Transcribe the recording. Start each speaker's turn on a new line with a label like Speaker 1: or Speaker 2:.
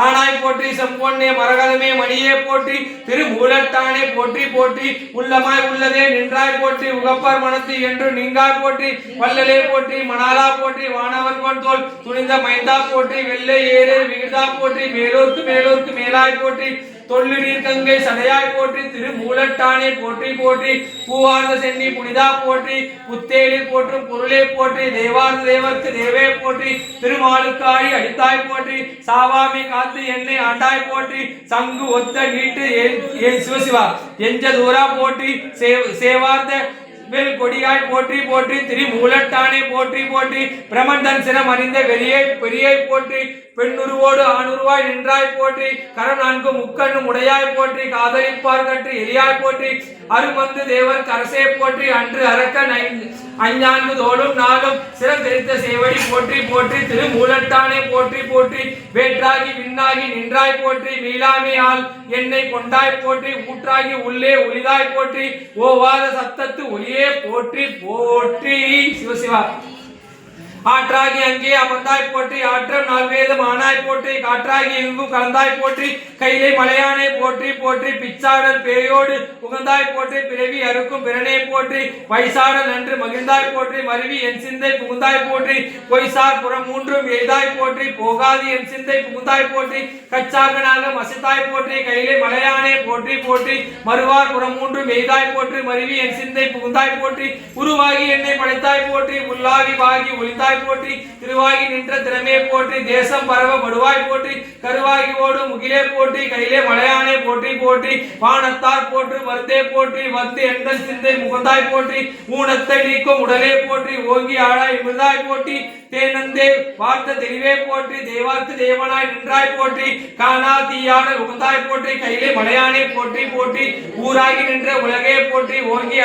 Speaker 1: ஆனாய் போற்றி செம்பொன்னே மரகதமே மணியே போற்றி திருமூலட்டானே போற்றி போற்றி உள்ளமாய் உள்ளதே நின்றாய் போற்றி உகப்பர் மனத்து என்று நீங்காய் போற்றி வல்லலே போற்றி மணாலா போற்றி வானவர் கொண்டோல் துணிந்த மைந்தா போற்றி வெள்ளை ஏரே விகிதா போற்றி மேலோர்க்கு மேலாய் போற்றி தொல்லு நீர் கங்கை சடையாய் போற்றி திருமூலட்டானே போற்றி போற்றி பூவார்ந்த சென்னி புனிதா போற்றி புத்தேலி போற்றும் பொருளே போற்றி தேவார்ந்த தேவர்க்கு தேவே போற்றி திருமாலுக்காழி அடித்தாய் போற்றி சாவாமி காத்து என்னை ஆண்டாய் போற்றி சங்கு ஒத்த நீட்டு சிவசிவா எஞ்ச தூரா போற்றி சேவார்ந்த வெல் கொடியாய் போற்றி போற்றி திரிமூலட்டானே போற்றி போற்றி பிரமந்தன் சினம் அறிந்த பெரியை போற்றி பெண்ணுருவோடு ஆணுருவாய் நின்றாய் போற்றி கரம் நான்கு முக்கண்ணு உடையாய் போற்றி காதலிப்பார் கற்று எலியாய் போற்றி அருமந்து தேவர் கரசே போற்றி அன்று அரக்க அஞ்ஞான்கு தோளும் நாளும் சிறம் தெரித்த சேவடி போற்றி போற்றி திருமூலட்டானே போற்றி போற்றி வேற்றாகி விண்ணாகி நின்றாய் போற்றி மீளாமையால் என்னை கொண்டாய் போற்றி ஊற்றாகி உள்ளே ஒளிதாய் போற்றி ஓவாத சத்தத்து ஒளியே போற்றி போற்றி சிவசிவா ஆற்றாகி அங்கே அமர்ந்தாய் போற்றி ஆற்றம் நால்வேதம் ஆனாய் போற்றி காற்றாகி எங்கும் கலந்தாய் போற்றி கையிலே மலையானே போற்றி போற்றி பிச்சாடல் பேயோடு உகந்தாய் போற்றி பிறவி அறுக்கும் பிறனே போற்றி வைசாடல் நன்று மகிழ்ந்தாய் போற்றி மருவி என் சிந்தை புகுந்தாய் போற்றி பொய்சார் புறம் மூன்றும் எய்தாய் போற்றி போகாது என் சிந்தை புகுந்தாய் போற்றி கச்சாகனாக மசித்தாய் போற்றி கையிலே மலையானே போற்றி போற்றி மறுவார் புறம் மூன்றும் எய்தாய் போற்றி மருவி என் சிந்தை புகுந்தாய் போற்றி உருவாகி என்னை படைத்தாய் போற்றி உள்ளாகி வாகி ஒளிந்தாய் போற்றி திருவாகி நின்ற திறமே போற்றி தேசம் பரவ படுவாய் போற்றி கருவாகி ஓடும் முகிலே போற்றி கையிலே மலையானே போற்றி போற்றி வானத்தார் போற்று மருந்தே போற்றி வந்து எந்தன் சிந்தை முகந்தாய் போற்றி ஊனத்தை நீக்கும் உடலே போற்றி ஓங்கி ஆழாய் மிருதாய் போற்றி தேனந்தே வார்த்த தெளிவே போற்றி தேவார்க்கு தேவனாய் நின்றாய் போற்றி காணா தீயான உகந்தாய் போற்றி கையிலே மலையானே போற்றி போற்றி ஊராகி நின்ற உலகே போற்றி ஓங்கி